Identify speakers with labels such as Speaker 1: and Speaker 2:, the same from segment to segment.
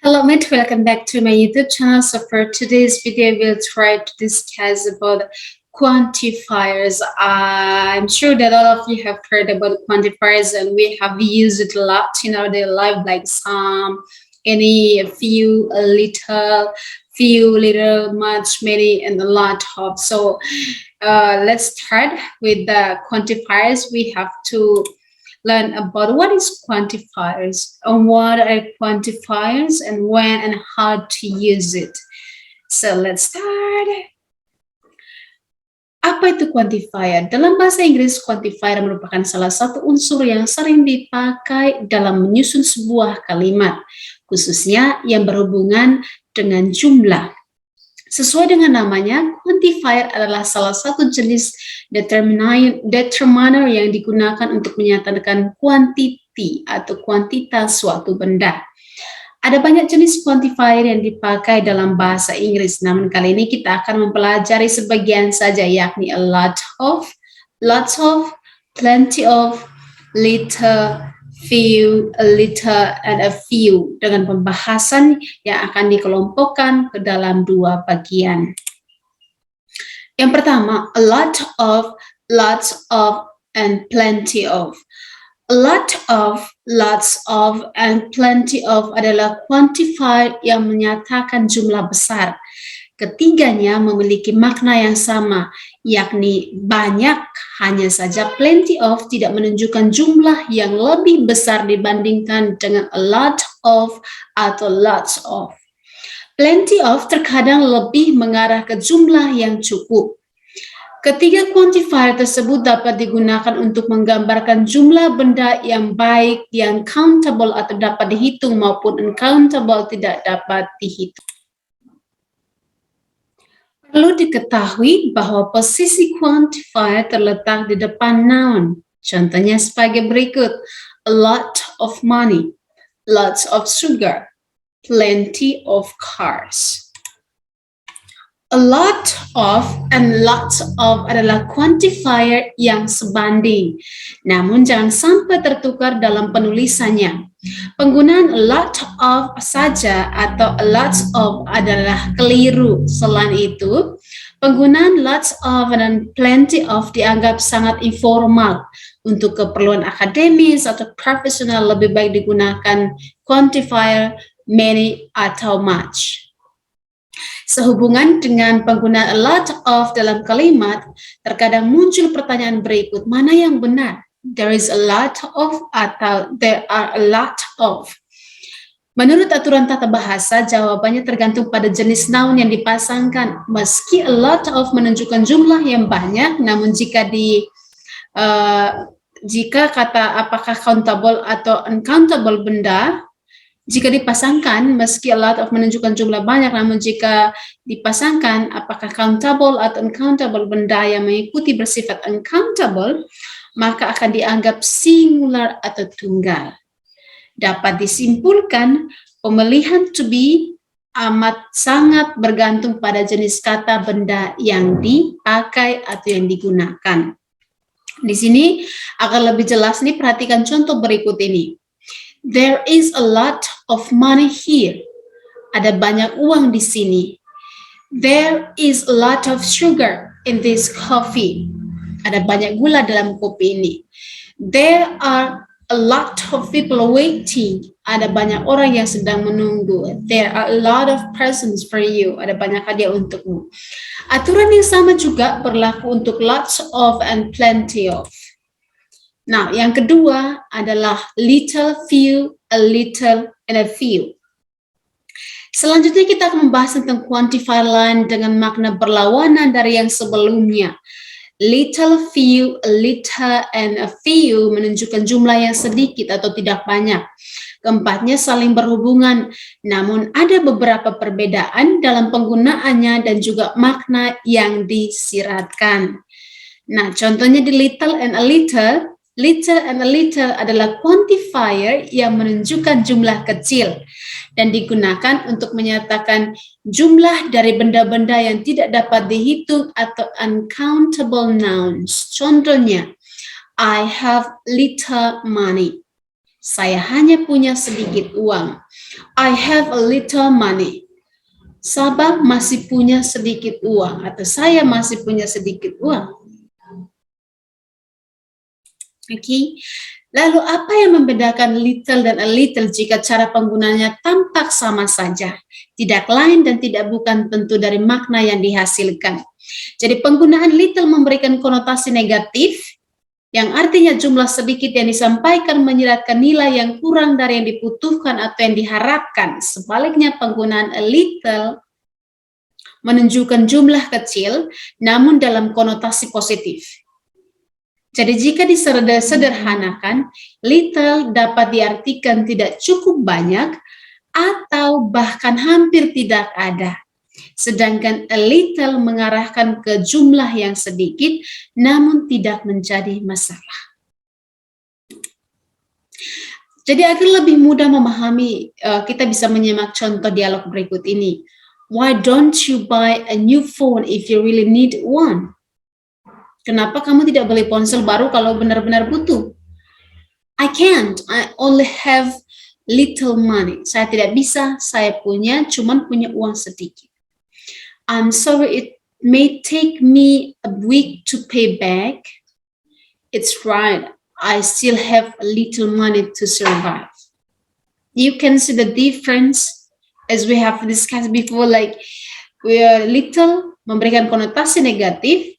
Speaker 1: Hello mate, welcome back to my YouTube channel. So for today's video, we'll try to discuss about quantifiers. I'm sure that all of you have heard about quantifiers and we have used it a lot in our daily life, like some, any, a few, a little, much, many, and a lot of. So let's start with the quantifiers. We have to learn about what is quantifiers and what are quantifiers and when and how to use it. So let's start. Apa itu quantifier? Dalam bahasa Inggris, quantifier merupakan salah satu unsur yang sering dipakai dalam menyusun sebuah kalimat, khususnya yang berhubungan dengan jumlah. Sesuai dengan namanya, quantifier adalah salah satu jenis determiner yang digunakan untuk menyatakan kuantiti atau kuantitas suatu benda. Ada banyak jenis quantifier yang dipakai dalam bahasa Inggris, namun kali ini kita akan mempelajari sebagian saja, yakni a lot of, lots of, plenty of, little, few, a little, and a few, dengan pembahasan yang akan dikelompokkan ke dalam dua bagian. Yang pertama, a lot of, lots of, and plenty of. A lot of, lots of, and plenty of adalah quantifier yang menyatakan jumlah besar. Ketiganya memiliki makna yang sama, yakni banyak, hanya saja plenty of tidak menunjukkan jumlah yang lebih besar dibandingkan dengan a lot of atau lots of. Plenty of terkadang lebih mengarah ke jumlah yang cukup. Ketiga quantifier tersebut dapat digunakan untuk menggambarkan jumlah benda yang baik, yang countable atau dapat dihitung maupun uncountable tidak dapat dihitung. Perlu diketahui bahwa posisi quantifier terletak di depan noun. Contohnya sebagai berikut: a lot of money, lots of sugar, plenty of cars. A lot of and lots of adalah quantifier yang sebanding, namun jangan sampai tertukar dalam penulisannya. Penggunaan a lot of saja atau a lots of adalah keliru. Selain itu, penggunaan lots of dan plenty of dianggap sangat informal. Untuk keperluan akademis atau profesional lebih baik digunakan quantifier many atau much. Sehubungan dengan penggunaan a lot of dalam kalimat, terkadang muncul pertanyaan berikut, mana yang benar? There is a lot of atau there are a lot of? Menurut aturan tata bahasa, jawabannya tergantung pada jenis noun yang dipasangkan. Meski a lot of menunjukkan jumlah yang banyak, namun jika kata apakah countable atau uncountable benda, jika dipasangkan, meski a lot of menunjukkan jumlah banyak, namun jika dipasangkan apakah countable atau uncountable benda yang mengikuti bersifat uncountable, maka akan dianggap singular atau tunggal. Dapat disimpulkan, pemilihan to be amat sangat bergantung pada jenis kata benda yang dipakai atau yang digunakan. Di sini akan lebih jelas nih, perhatikan contoh berikut ini. There is a lot of money here. Ada banyak uang di sini. There is a lot of sugar in this coffee. Ada banyak gula dalam kopi ini. There are a lot of people waiting. Ada banyak orang yang sedang menunggu. There are a lot of presents for you. Ada banyak hadiah untukmu. Aturan yang sama juga berlaku untuk lots of and plenty of. Nah, yang kedua adalah little, few, a little, and a few. Selanjutnya kita akan membahas tentang quantifier lain dengan makna berlawanan dari yang sebelumnya. Little, few, a little, and a few menunjukkan jumlah yang sedikit atau tidak banyak. Keempatnya saling berhubungan, namun ada beberapa perbedaan dalam penggunaannya dan juga makna yang disiratkan. Nah, contohnya di little and a little. Little and a little adalah quantifier yang menunjukkan jumlah kecil dan digunakan untuk menyatakan jumlah dari benda-benda yang tidak dapat dihitung atau uncountable nouns. Contohnya, I have little money. Saya hanya punya sedikit uang. I have a little money. Sabang masih punya sedikit uang, atau saya masih punya sedikit uang. Oke. Lalu apa yang membedakan little dan a little jika cara penggunanya tampak sama saja? Tidak lain dan tidak bukan tentu dari makna yang dihasilkan. Jadi penggunaan little memberikan konotasi negatif, yang artinya jumlah sedikit yang disampaikan menyiratkan nilai yang kurang dari yang dibutuhkan atau yang diharapkan. Sebaliknya penggunaan a little menunjukkan jumlah kecil, namun dalam konotasi positif. Jadi jika disederhanakan, little dapat diartikan tidak cukup banyak atau bahkan hampir tidak ada. Sedangkan a little mengarahkan ke jumlah yang sedikit, namun tidak menjadi masalah. Jadi agar lebih mudah memahami, kita bisa menyimak contoh dialog berikut ini. Why don't you buy a new phone if you really need one? Kenapa kamu tidak beli ponsel baru kalau benar-benar butuh? I can't, I only have little money. Saya tidak bisa, saya cuman punya uang sedikit. I'm sorry, it may take me a week to pay back. It's right, I still have a little money to survive. You can see the difference as we have discussed before, like little memberikan konotasi negatif,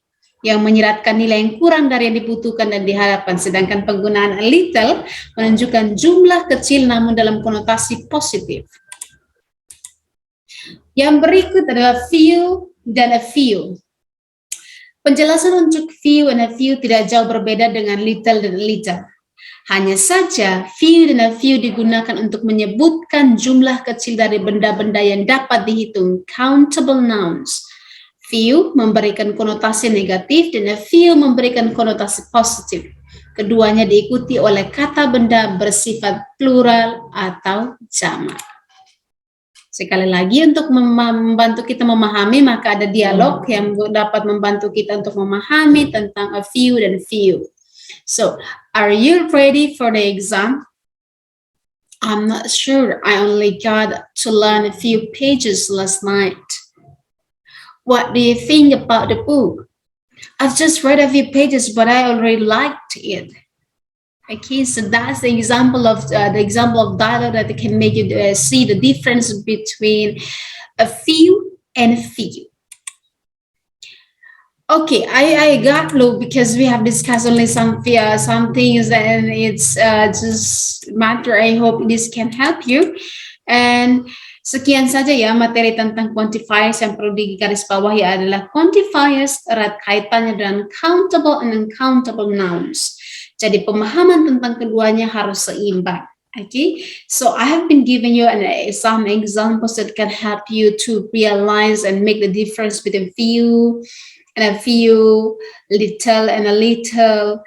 Speaker 1: yang menyiratkan nilai yang kurang dari yang dibutuhkan dan diharapkan, sedangkan penggunaan a little menunjukkan jumlah kecil namun dalam konotasi positif. Yang berikut adalah few dan a few. Penjelasan untuk few and a few tidak jauh berbeda dengan little dan a little. Hanya saja few dan a few digunakan untuk menyebutkan jumlah kecil dari benda-benda yang dapat dihitung, countable nouns. Few memberikan konotasi negatif dan a few memberikan konotasi positif. Keduanya diikuti oleh kata benda bersifat plural atau jamak. Sekali lagi untuk membantu kita memahami, maka ada dialog yang dapat membantu kita untuk memahami tentang a few dan few. So, are you ready for the exam? I'm not sure. I only got to learn a few pages last night. What do you think about the book? I've just read a few pages, but I already liked it. Okay, so that's the example of dialogue that can make you see the difference between a few and a few. Okay, I got low because we have discussed only some things, and it's just matter. I hope this can help you. And sekian saja ya materi tentang quantifiers. Yang perlu digarisbawahi adalah quantifiers erat kaitannya dengan countable and uncountable nouns. Jadi pemahaman tentang keduanya harus seimbang. Okay, so I have been giving you some examples that can help you to realize and make the difference between few and a few, little and a little,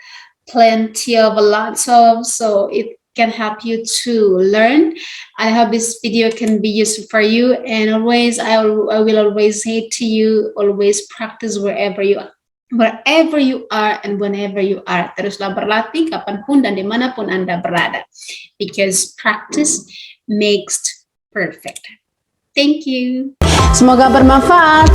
Speaker 1: plenty of, a lot of. So it can help you to learn. I hope this video can be useful for you, and always I will always say to you, always practice wherever you are and whenever you are. Teruslah berlatih kapanpun dan dimanapun Anda berada, because practice makes perfect. Thank you. Semoga bermanfaat.